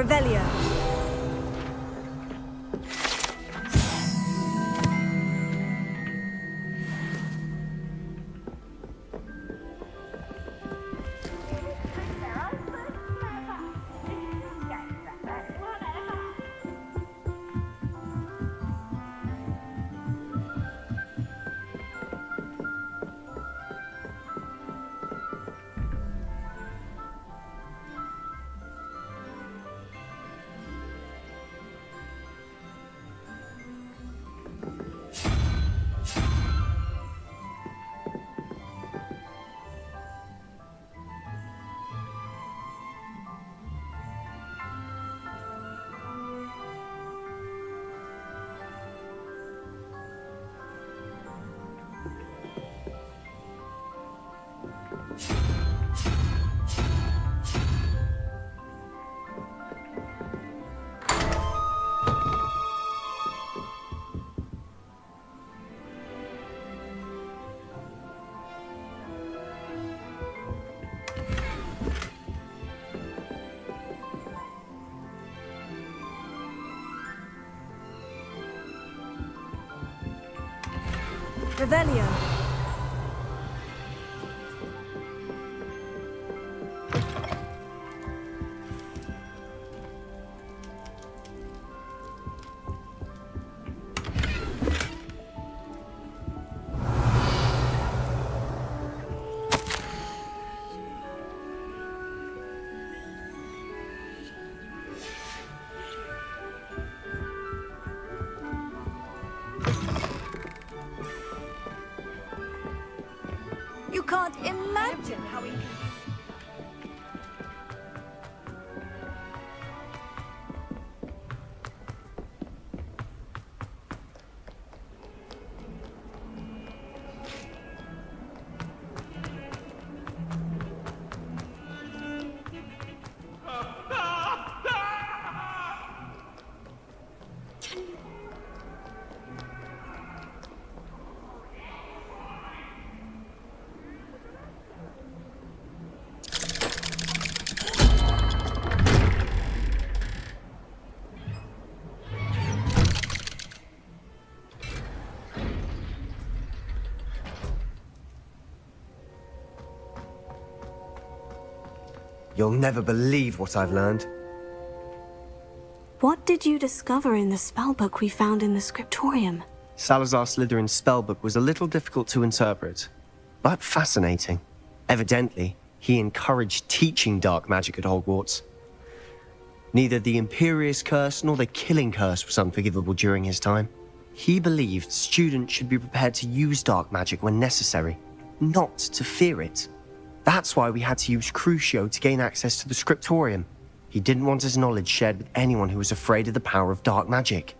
Revelio. Revelio. You can't imagine how he... You'll never believe what I've learned. What did you discover in the spellbook we found in the scriptorium? Salazar Slytherin's spellbook was a little difficult to interpret, but fascinating. Evidently, he encouraged teaching dark magic at Hogwarts. Neither the Imperious Curse nor the Killing Curse was unforgivable during his time. He believed students should be prepared to use dark magic when necessary, not to fear it. That's why we had to use Crucio to gain access to the scriptorium. He didn't want his knowledge shared with anyone who was afraid of the power of dark magic.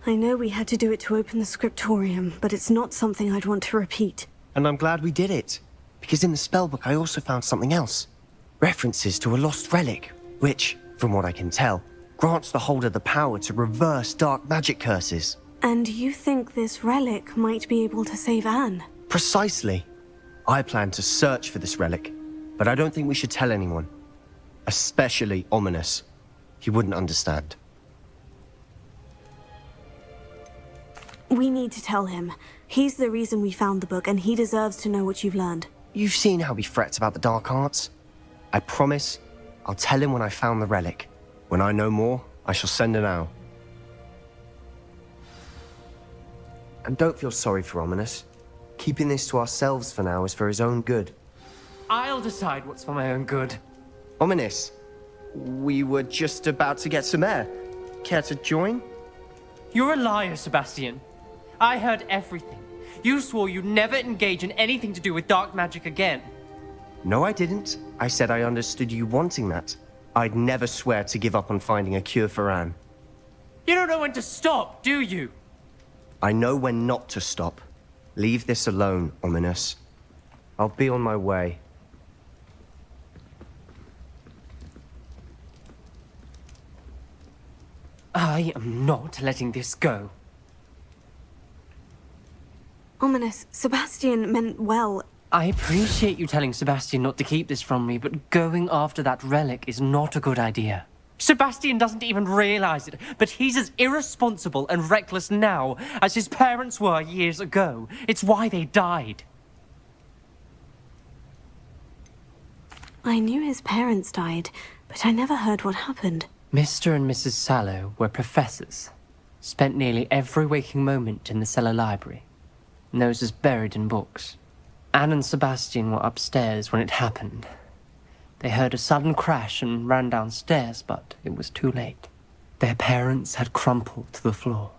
I know we had to do it to open the scriptorium, but it's not something I'd want to repeat. And I'm glad we did it, because in the spellbook I also found something else. References to a lost relic, which, from what I can tell, grants the holder the power to reverse dark magic curses. And you think this relic might be able to save Anne? Precisely. I plan to search for this relic, but I don't think we should tell anyone. Especially Ominous. He wouldn't understand. We need to tell him. He's the reason we found the book, and he deserves to know what you've learned. You've seen how he frets about the dark arts. I promise I'll tell him when I found the relic. When I know more, I shall send an owl. And don't feel sorry for Ominous. Keeping this to ourselves for now is for his own good. I'll decide what's for my own good. Ominous, we were just about to get some air. Care to join? You're a liar, Sebastian. I heard everything. You swore you'd never engage in anything to do with dark magic again. No, I didn't. I said I understood you wanting that. I'd never swear to give up on finding a cure for Anne. You don't know when to stop, do you? I know when not to stop. Leave this alone, Ominous. I'll be on my way. I am not letting this go. Ominous. Sebastian meant well. I appreciate you telling Sebastian not to keep this from me, but going after that relic is not a good idea. Sebastian doesn't even realize it, but he's as irresponsible and reckless now as his parents were years ago. It's why they died. I knew his parents died, but I never heard what happened. Mr. and Mrs. Sallow were professors. Spent nearly every waking moment in the cellar library. Noses buried in books. Anne and Sebastian were upstairs when it happened. They heard a sudden crash and ran downstairs, but it was too late. Their parents had crumpled to the floor.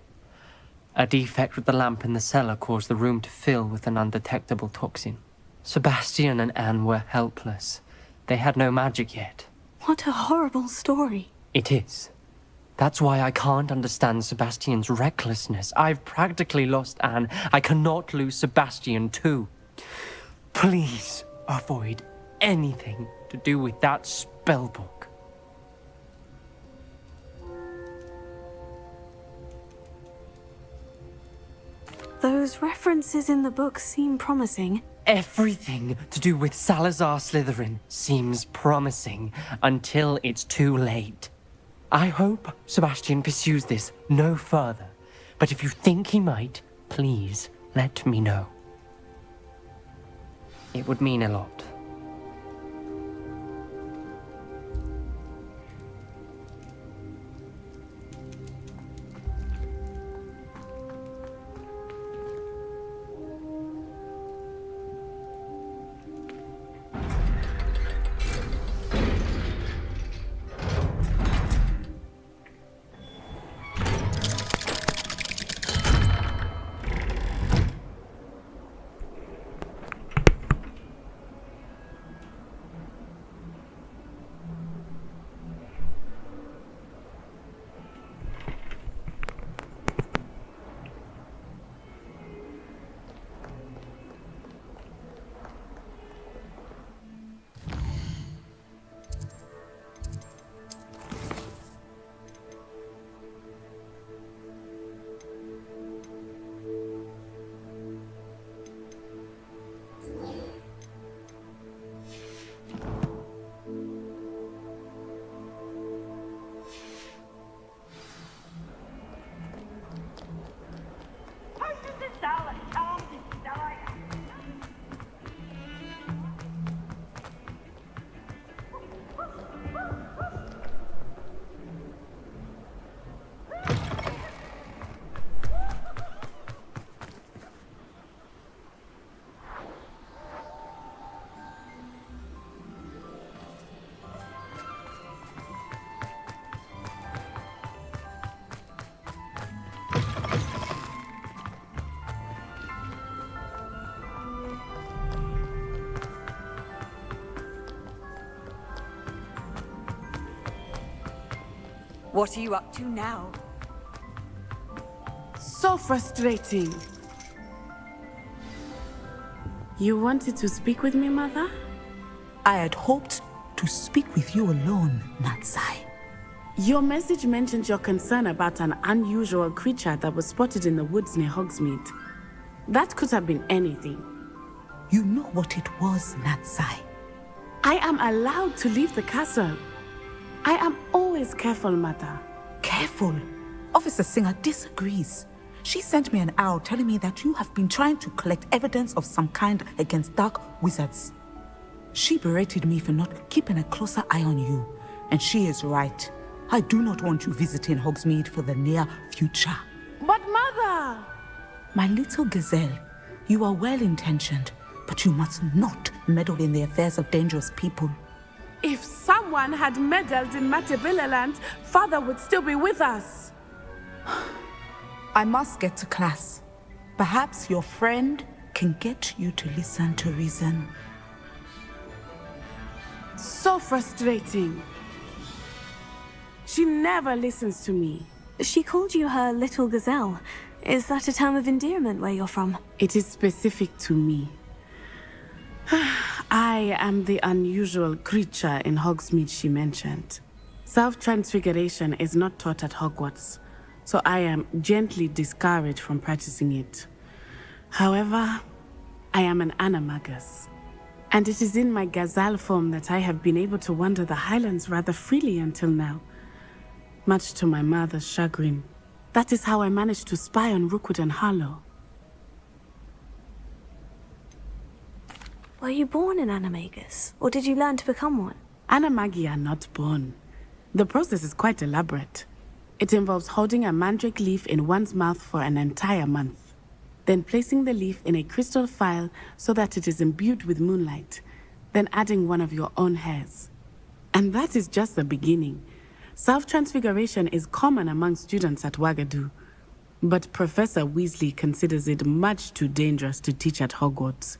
A defect with the lamp in the cellar caused the room to fill with an undetectable toxin. Sebastian and Anne were helpless. They had no magic yet. What a horrible story. It is. That's why I can't understand Sebastian's recklessness. I've practically lost Anne. I cannot lose Sebastian too. Please avoid anything to do with that spellbook. Those references in the book seem promising. Everything to do with Salazar Slytherin seems promising until it's too late. I hope Sebastian pursues this no further, but if you think he might, please let me know. It would mean a lot. What are you up to now? So frustrating. You wanted to speak with me, Mother? I had hoped to speak with you alone, Natsai. Your message mentioned your concern about an unusual creature that was spotted in the woods near Hogsmeade. That could have been anything. You know what it was, Natsai. I am allowed to leave the castle. I am always careful, Mother. Careful. Officer Singer disagrees. She sent me an owl telling me that you have been trying to collect evidence of some kind against dark wizards. She berated me for not keeping a closer eye on you, and she is right. I do not want you visiting Hogsmeade for the near future. But Mother! My little gazelle, you are well-intentioned, but you must not meddle in the affairs of dangerous people. If someone had meddled in Matabeleland, Father would still be with us. I must get to class. Perhaps your friend can get you to listen to reason. So frustrating. She never listens to me. She called you her little gazelle. Is that a term of endearment where you're from? It is specific to me. I am the unusual creature in Hogsmeade she mentioned. Self-transfiguration is not taught at Hogwarts, so I am gently discouraged from practicing it. However, I am an animagus, and it is in my gazelle form that I have been able to wander the highlands rather freely until now, much to my mother's chagrin. That is how I managed to spy on Rookwood and Harlow. Were you born an animagus, or did you learn to become one? Animagi are not born. The process is quite elaborate. It involves holding a mandrake leaf in one's mouth for an entire month, then placing the leaf in a crystal phial so that it is imbued with moonlight, then adding one of your own hairs. And that is just the beginning. Self-transfiguration is common among students at Wagadu, but Professor Weasley considers it much too dangerous to teach at Hogwarts.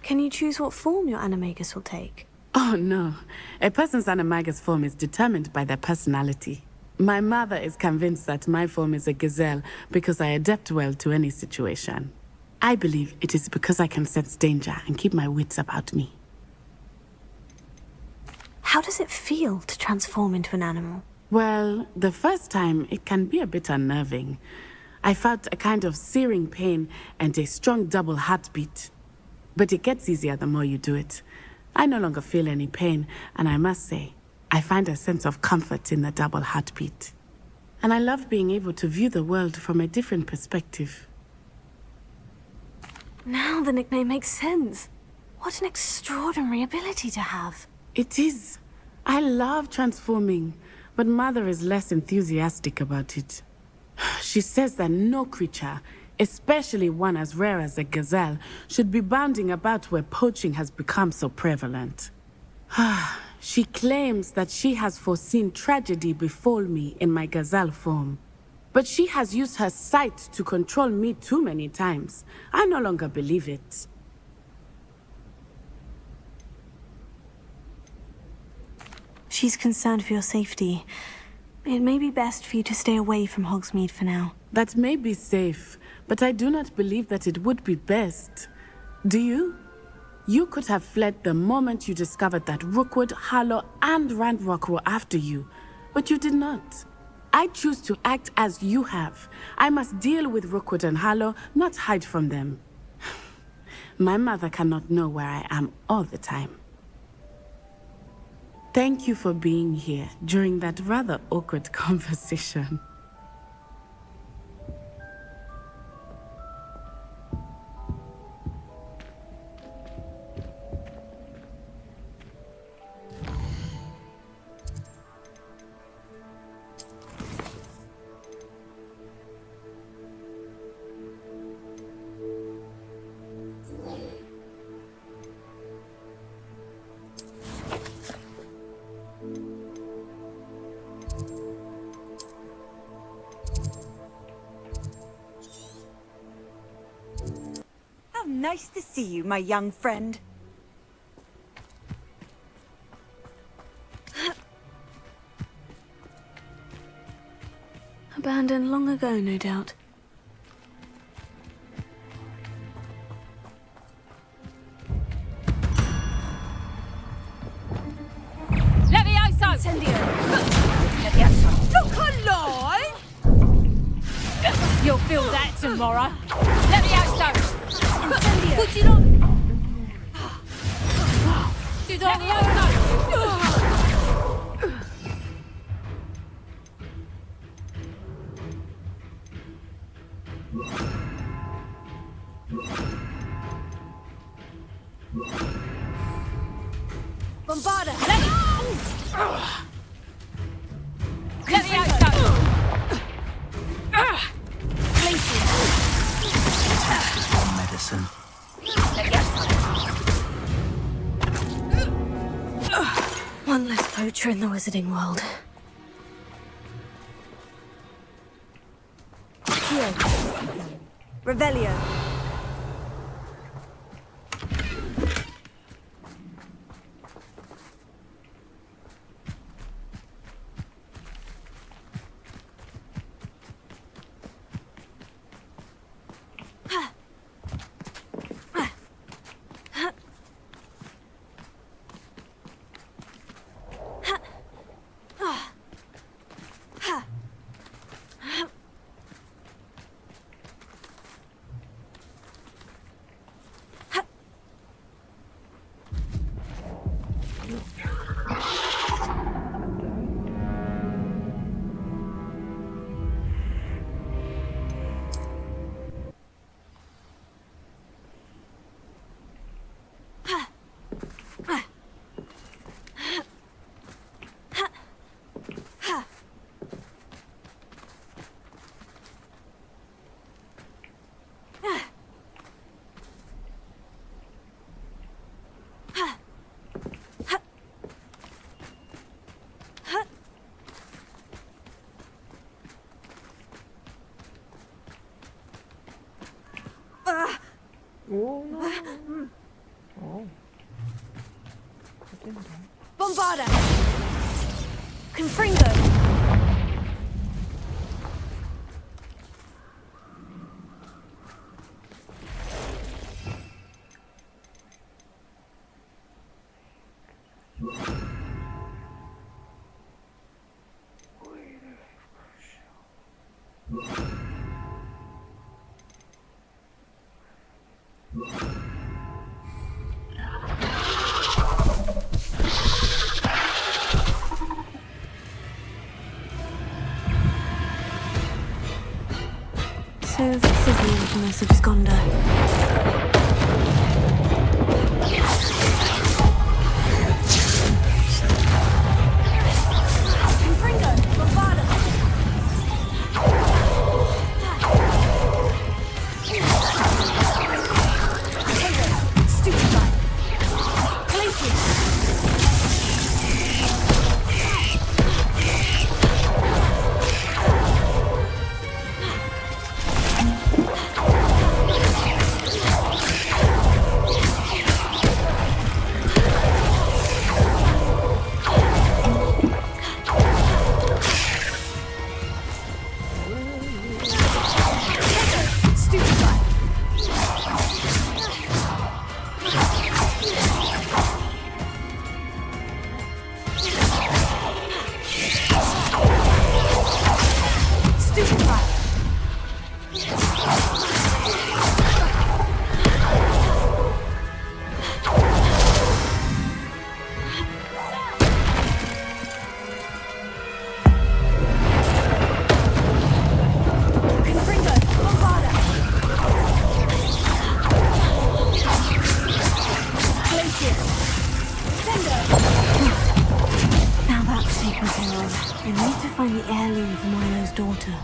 Can you choose what form your animagus will take? Oh no, a person's animagus form is determined by their personality. My mother is convinced that my form is a gazelle because I adapt well to any situation. I believe it is because I can sense danger and keep my wits about me. How does it feel to transform into an animal? Well, the first time it can be a bit unnerving. I felt a kind of searing pain and a strong double heartbeat. But it gets easier the more you do it. I no longer feel any pain, and I must say, I find a sense of comfort in the double heartbeat. And I love being able to view the world from a different perspective. Now the nickname makes sense. What an extraordinary ability to have. It is. I love transforming, but Mother is less enthusiastic about it. She says that no creature, especially one as rare as a gazelle, should be bounding about where poaching has become so prevalent. She claims that she has foreseen tragedy befall me in my gazelle form. But she has used her sight to control me too many times. I no longer believe it. She's concerned for your safety. It may be best for you to stay away from Hogsmeade for now. That may be safe, but I do not believe that it would be best. Do you? You could have fled the moment you discovered that Rookwood, Harlow, and Ranrock were after you, but you did not. I choose to act as you have. I must deal with Rookwood and Harlow, not hide from them. My mother cannot know where I am all the time. Thank you for being here during that rather awkward conversation. How nice to see you, my young friend. Abandoned long ago, no doubt. Levioso! Incendio! Levioso! Look alive! You'll feel that tomorrow. Levioso! Incendio! Would you not? Levioso! Bombarda! Levioso! Medicine. One less poacher in the wizarding world. Here. Revelio. Bombarda! Confringo! So this is the infamous absconder. Confringo! Bombarda! Stupefy! Glacius! Stupefy! Stupefy! Confringo! Bombarda! Glacius! Sendo! Now that's taken care of. We need to find the heirloom for Milo's daughter.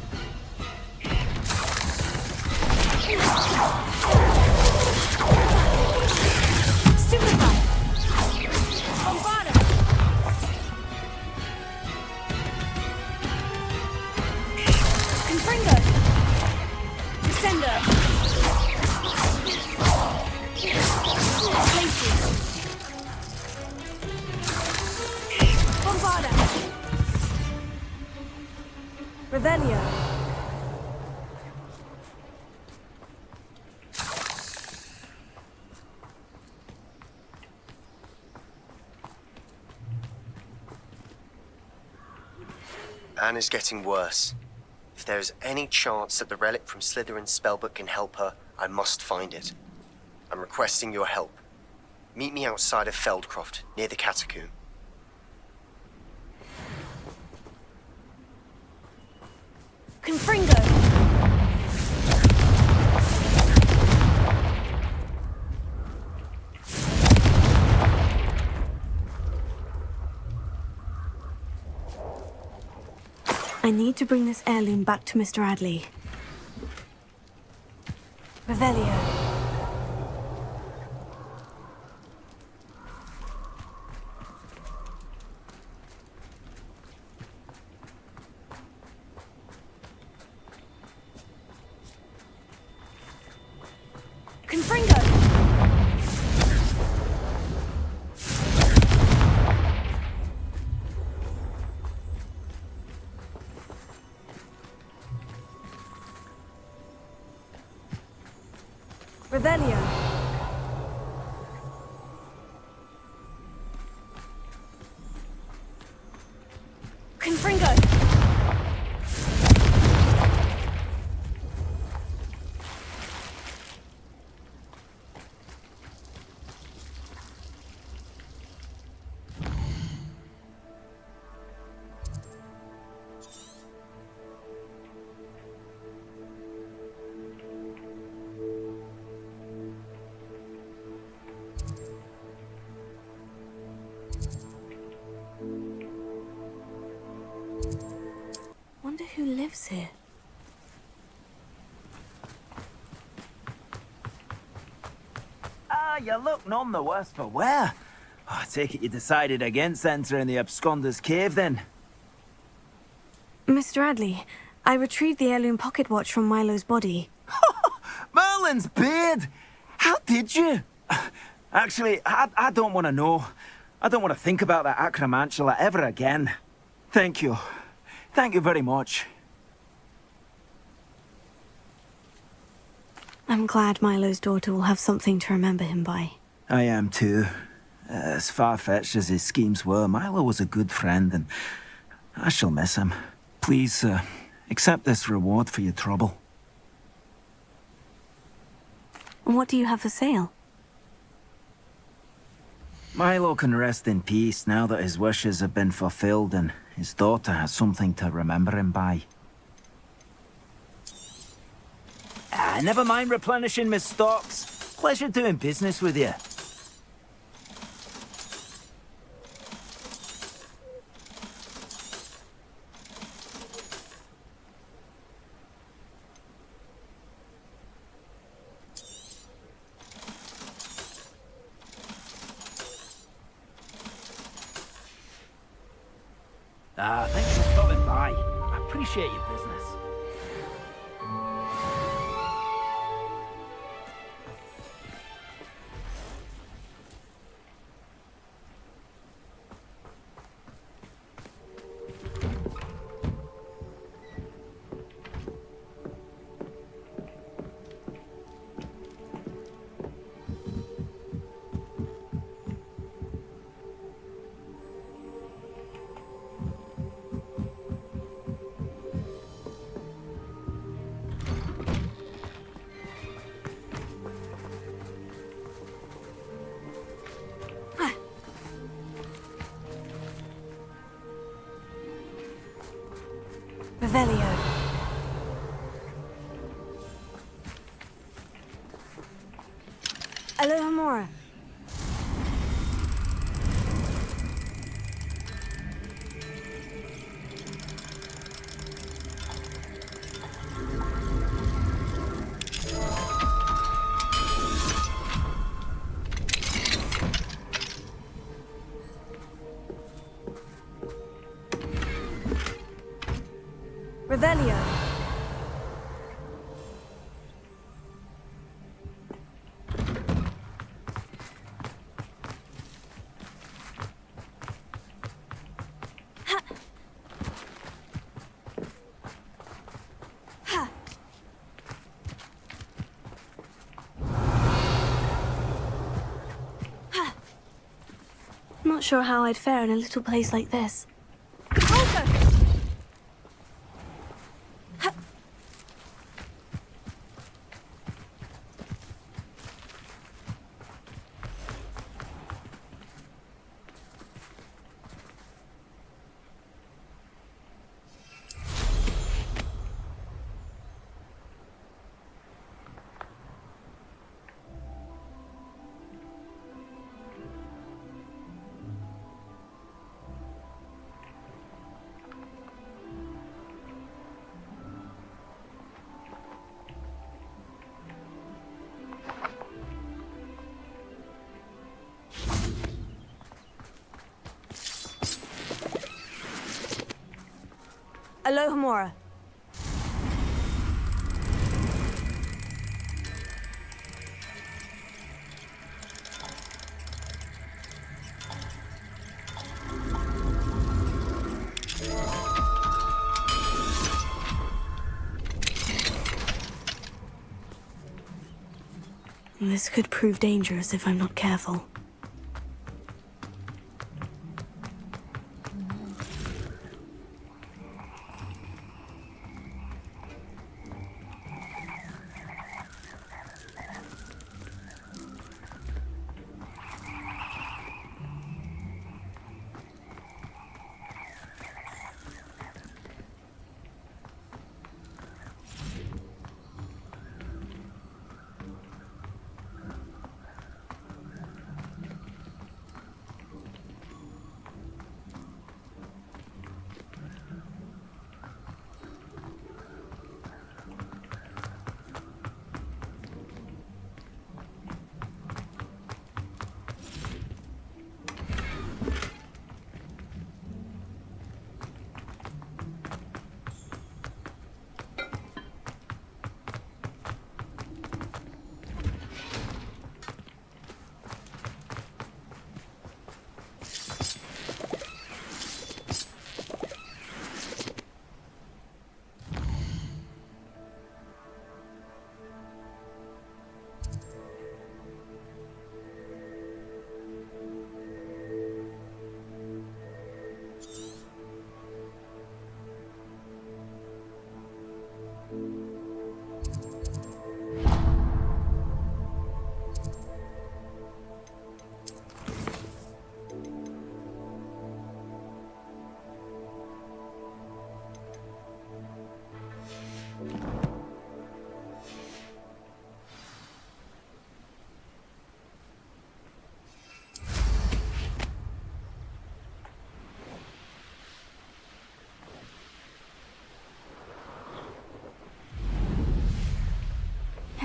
Stupefy! Bombarda! Confringo! Descendo! Glacius! Bombarda! Revelio! Anna's getting worse. If there is any chance that the relic from Slytherin's spellbook can help her, I must find it. I'm requesting your help. Meet me outside of Feldcroft, near the catacomb. Confringo! I need to bring this heirloom back to Mr. Adley. Revelio. Confringo! Revelio. Confringo. Wonder who lives here. Ah, you look none the worse for wear. I take it you decided against entering the Absconder's cave, then? Mr. Adley, I retrieved the heirloom pocket watch from Milo's body. Merlin's beard! How did you? Actually, I don't want to know. I don't want to think about that acromantula ever again. Thank you. Thank you very much. I'm glad Milo's daughter will have something to remember him by. I am too. As far-fetched as his schemes were, Milo was a good friend, and I shall miss him. Please, accept this reward for your trouble. And what do you have for sale? Milo can rest in peace now that his wishes have been fulfilled and his daughter has something to remember him by. Never mind replenishing my stocks. Pleasure doing business with you. Thanks for stopping by. I appreciate your business. Revelio. Alohomora. Revelio. Not sure how I'd fare in a little place like this. Alohomora. This could prove dangerous if I'm not careful.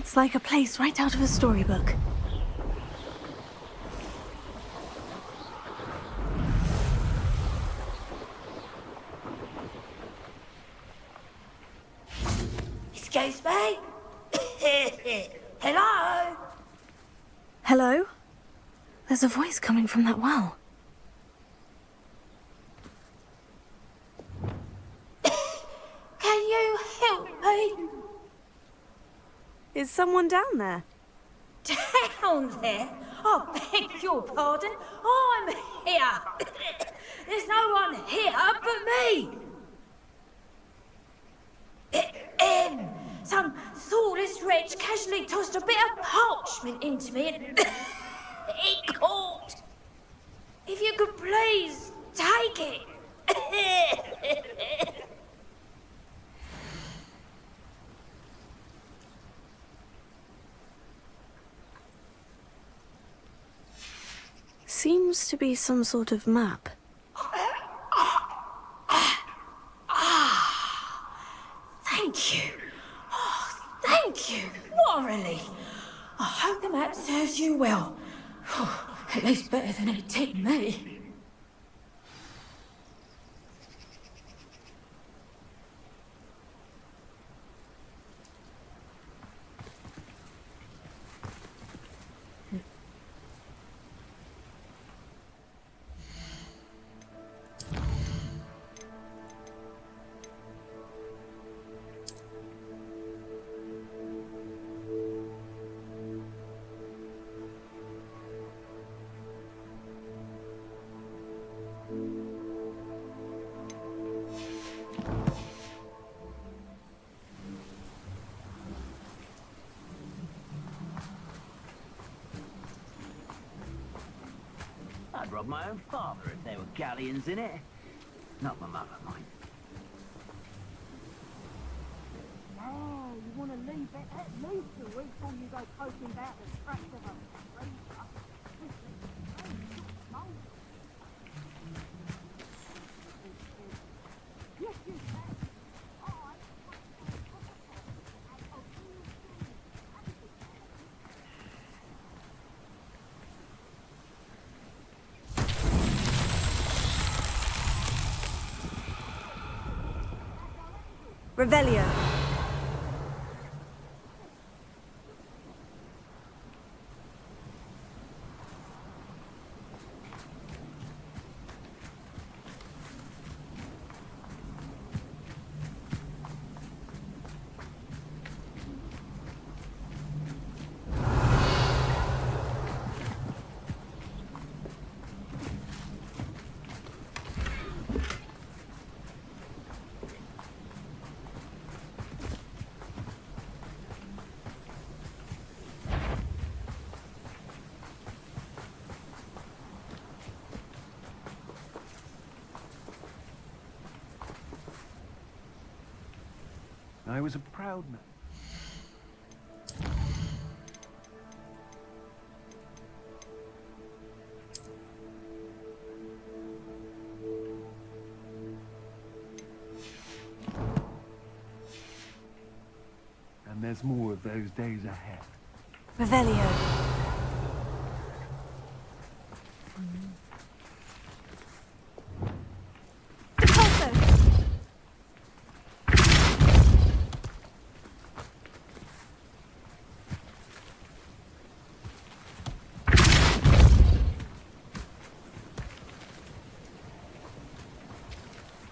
It's like a place right out of a storybook. Excuse me? Hello? Hello? There's a voice coming from that well. Can you help me? Is someone down there? Down there? I beg your pardon. I'm here. There's no one here but me. Some thoughtless wretch casually tossed a bit of parchment into me and it caught. If you could please take it. Seems to be some sort of map. Thank you. Oh, thank you. What a relief. I hope the map serves you well. At least better than it did me. I'd rob my own father if there were galleons in it. Not my mother, mind. Oh, you want to leave it at least a week before you go poking about the tracks of a freezer. Yes, you can. Revelio. I was a proud man. And there's more of those days ahead. Revelio.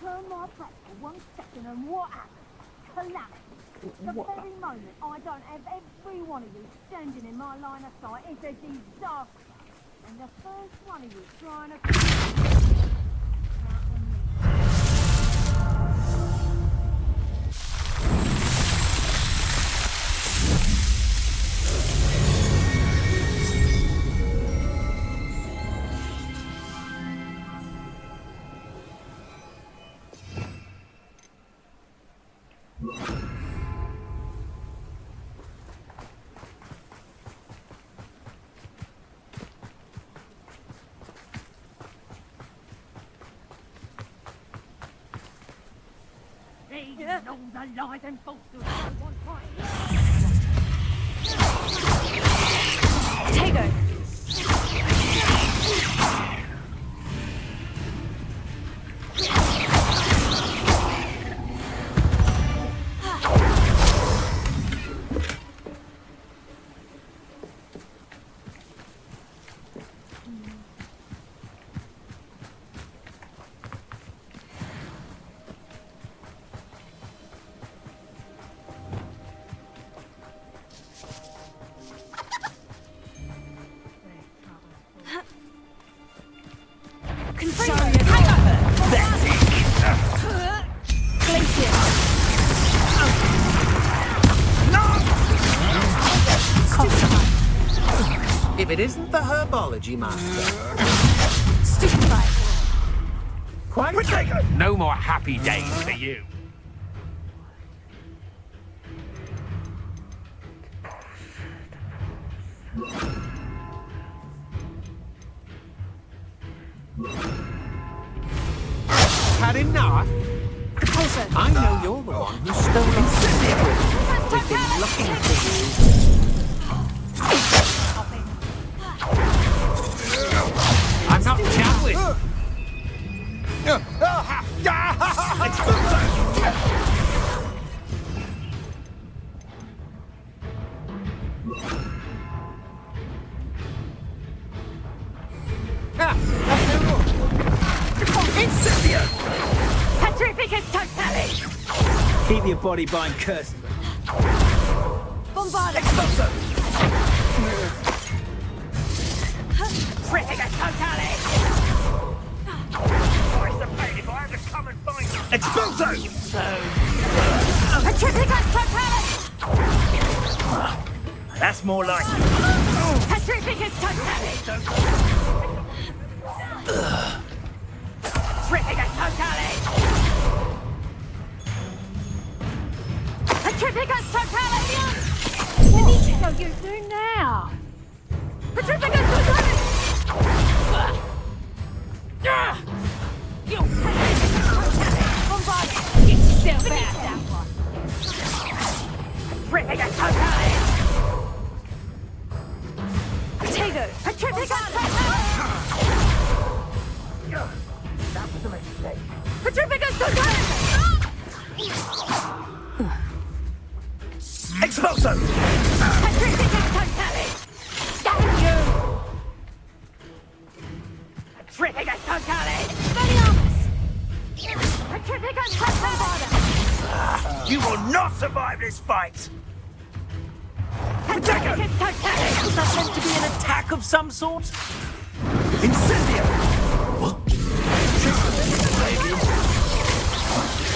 Turn my back for 1 second and what happened? Collapse. The very moment I don't have every one of you standing in my line of sight is a disaster. And the first one of you trying to... All the lies and falsehoods I want right. Potato. If it isn't the herbology master. Stupefied. Quite No more happy days for you. had enough? I know you're the one who stole it. We've been looking for you. I'm not done with. Keep your body bind cursed. Bombard! Expulso! Expulso! That's more like it. Benito, you do now. Bombard! Get yourself out that one. Potato! Expulso! You will not survive this fight! Protego! Was that meant to be an attack of some sort? Incendio! What?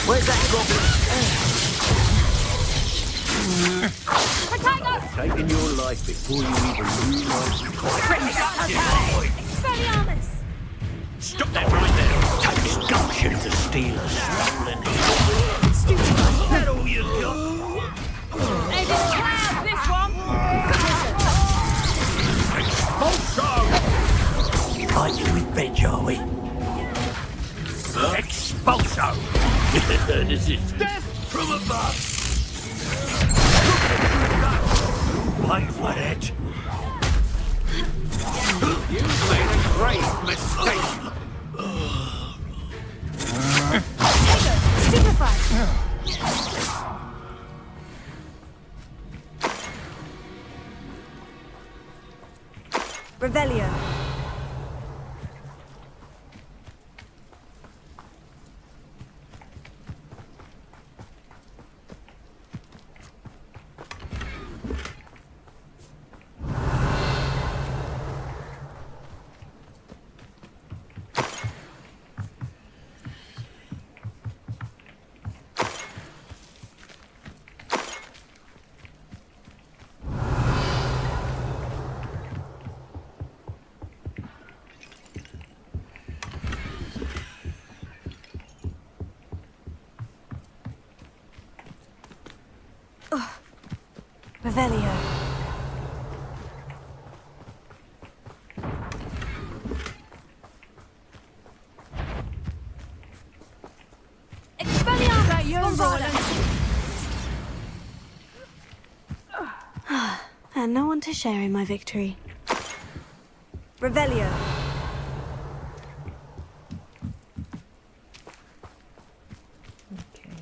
Where's that goblin? Taking your life before you even realise Expelliarmus! Stop that right there. Takes gumption to steal a stolen hero. Is that all you got? There's a cloud, this one. Expulso! Fight you with bench, are we? Expulso! This is death from above! Pay for it! You made a grave mistake! Stupefied! Revelio. Revelio. Expelliarmus! Bombard! And no to share in my victory. Revelio. Okay.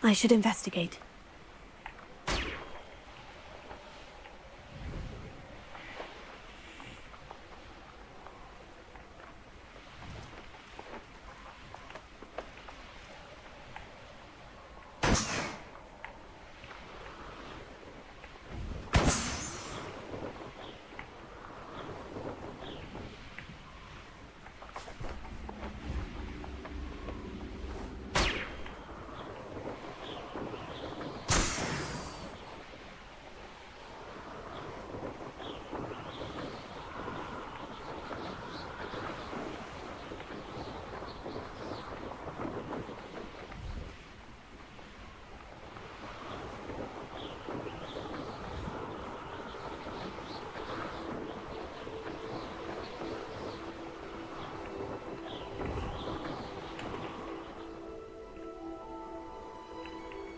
I should investigate.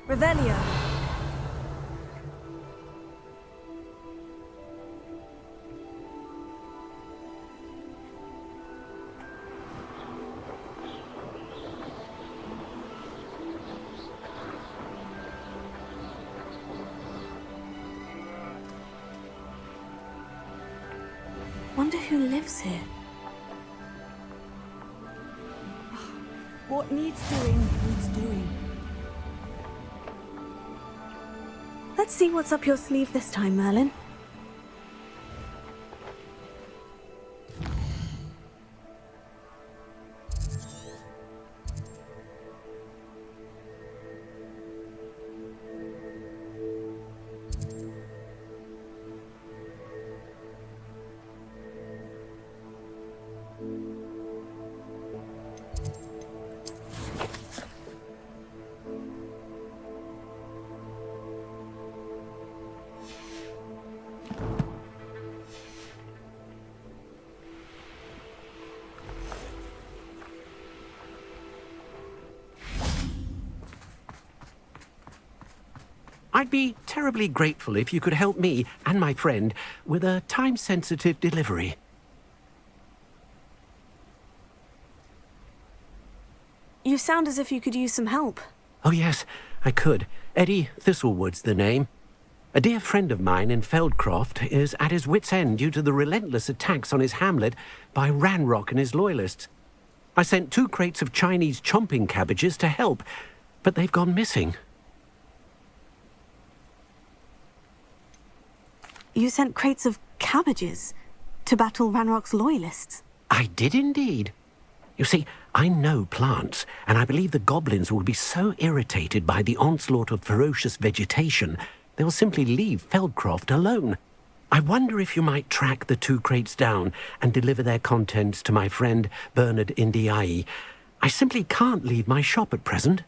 Revelio. Wonder who lives here. What needs doing, needs doing. Let's see what's up your sleeve this time, Merlin. I'd be terribly grateful if you could help me and my friend with a time-sensitive delivery. You sound as if you could use some help. Oh yes, I could. Eddie Thistlewood's the name. A dear friend of mine in Feldcroft is at his wit's end due to the relentless attacks on his hamlet by Ranrock and his loyalists. I sent 2 crates of Chinese chomping cabbages to help, but they've gone missing. You sent crates of cabbages to battle Ranrock's loyalists? I did indeed. You see, I know plants, and I believe the goblins will be so irritated by the onslaught of ferocious vegetation, they'll simply leave Feldcroft alone. I wonder if you might track the 2 crates down and deliver their contents to my friend Bernard Indiai. I simply can't leave my shop at present.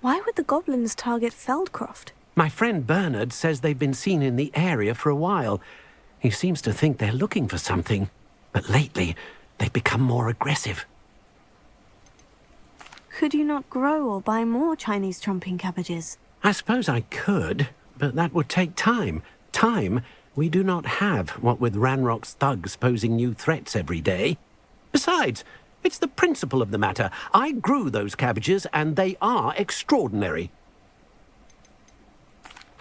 Why would the goblins target Feldcroft? My friend Bernard says they've been seen in the area for a while. He seems to think they're looking for something, but lately they've become more aggressive. Could you not grow or buy more Chinese chomping cabbages? I suppose I could, but that would take time. Time we do not have, what with Ranrock's thugs posing new threats every day. Besides, it's the principle of the matter. I grew those cabbages, and they are extraordinary.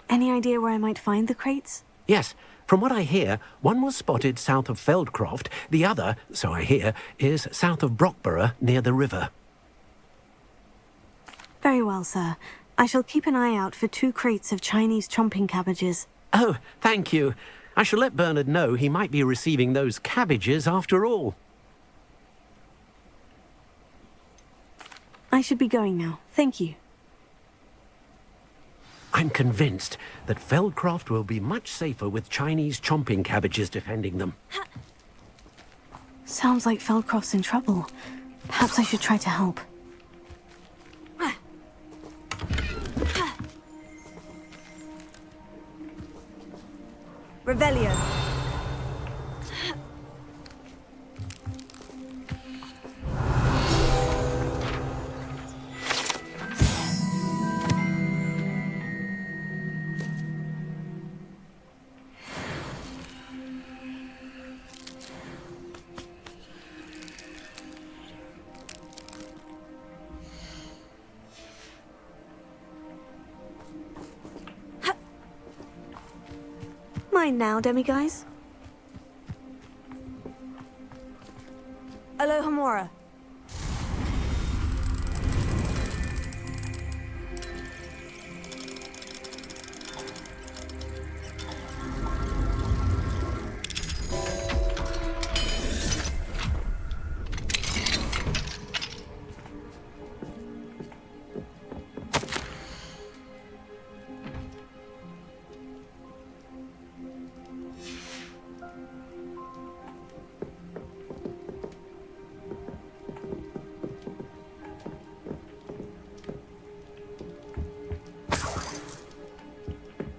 Any idea where I might find the crates? Yes. From what I hear, one was spotted south of Feldcroft. The other, so I hear, is south of Brockborough, near the river. Very well, sir. I shall keep an eye out for 2 crates of Chinese chomping cabbages. Oh, thank you. I shall let Bernard know he might be receiving those cabbages after all. I should be going now. Thank you. I'm convinced that Feldcroft will be much safer with Chinese chomping cabbages defending them. Sounds like Feldcroft's in trouble. Perhaps I should try to help. Revelio. Mine now, demiguise. Alohomora.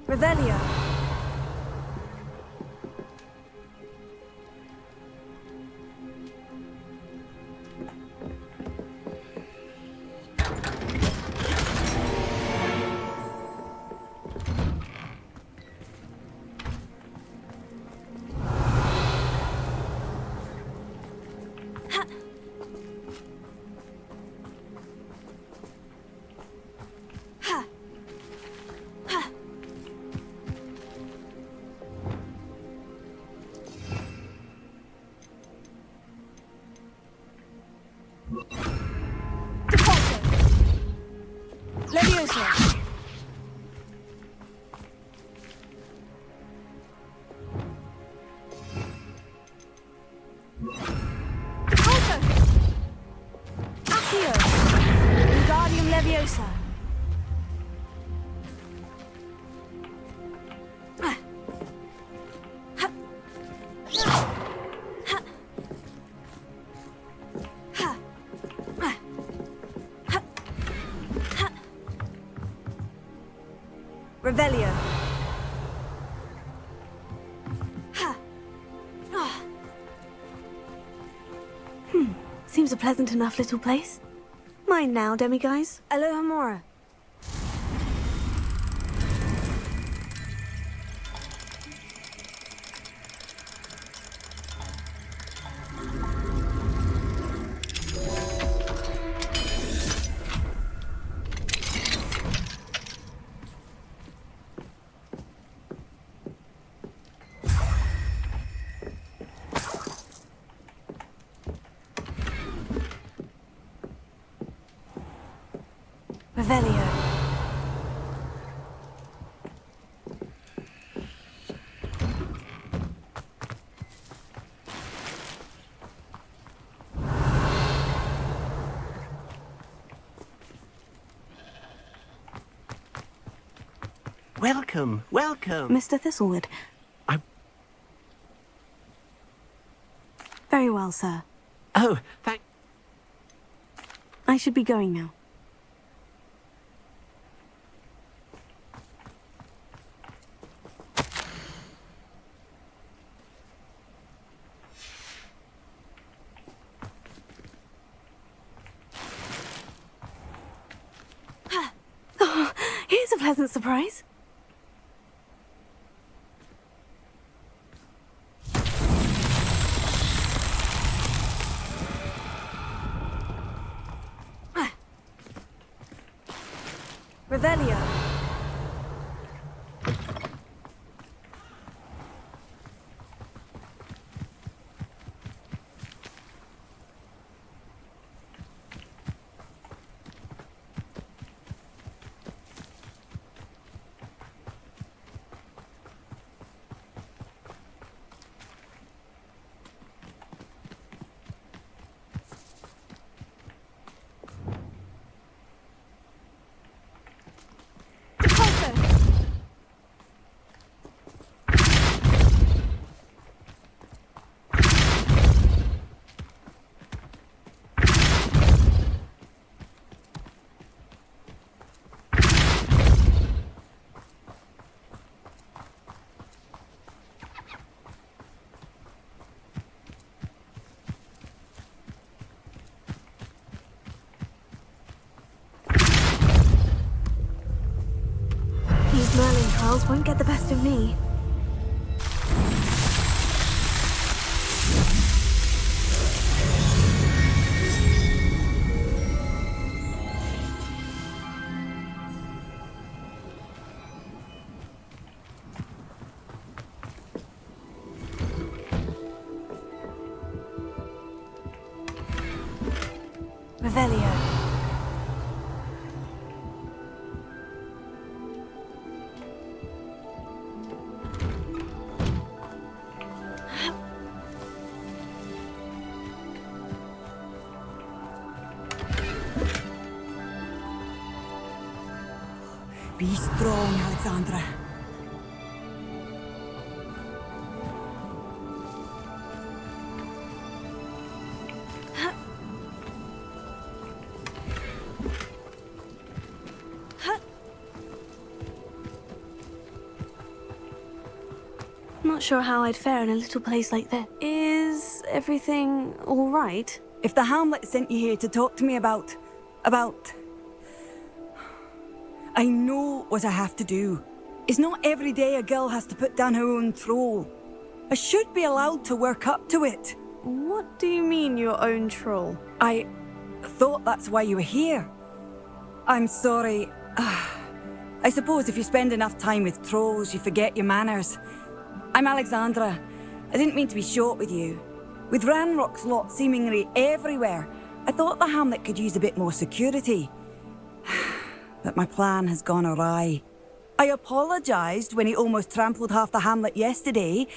Revelio. Leviosa. Decoso. Accio. Wingardium Leviosa. Revelio. Seems a pleasant enough little place. Mine now, demiguise. Alohomora. Revelio. Welcome, welcome. Mr. Thistlewood. Very well, sir. Oh, thank... I should be going now. Oh, here's a pleasant surprise. Revelio. These Merlin trials won't get the best of me. Revelio. Be strong, Alexandra. Not sure how I'd fare in a little place like this. Is everything all right? If the Hamlet sent you here to talk to me about... I know what I have to do. It's not every day a girl has to put down her own troll. I should be allowed to work up to it. What do you mean, your own troll? I thought that's why you were here. I'm sorry. I suppose if you spend enough time with trolls, you forget your manners. I'm Alexandra. I didn't mean to be short with you. With Ranrock's lot seemingly everywhere, I thought the Hamlet could use a bit more security. But my plan has gone awry. I apologised when he almost trampled half the Hamlet yesterday.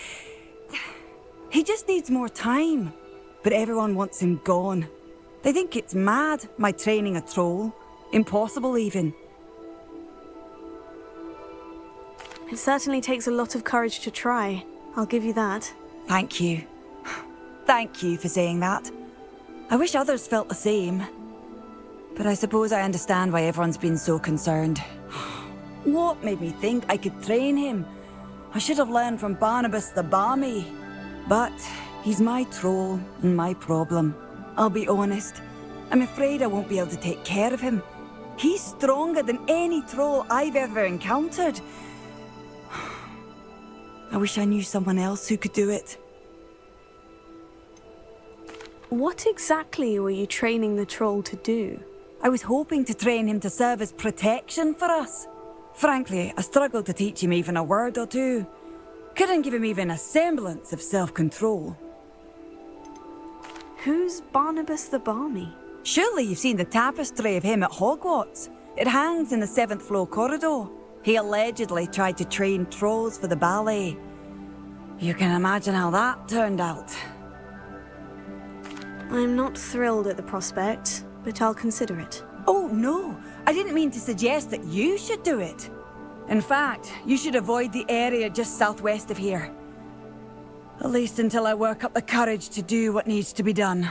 He just needs more time. But everyone wants him gone. They think it's mad, my training a troll. Impossible, even. It certainly takes a lot of courage to try. I'll give you that. Thank you. Thank you for saying that. I wish others felt the same. But I suppose I understand why everyone's been so concerned. What made me think I could train him? I should have learned from Barnabas the Balmy. But he's my troll and my problem. I'll be honest. I'm afraid I won't be able to take care of him. He's stronger than any troll I've ever encountered. I wish I knew someone else who could do it. What exactly were you training the troll to do? I was hoping to train him to serve as protection for us. Frankly, I struggled to teach him even a word or two. Couldn't give him even a semblance of self-control. Who's Barnabas the Balmy? Surely you've seen the tapestry of him at Hogwarts. It hangs in the 7th floor corridor. He allegedly tried to train trolls for the ballet. You can imagine how that turned out. I'm not thrilled at the prospect, but I'll consider it. Oh, no. I didn't mean to suggest that you should do it. In fact, you should avoid the area just southwest of here. At least until I work up the courage to do what needs to be done.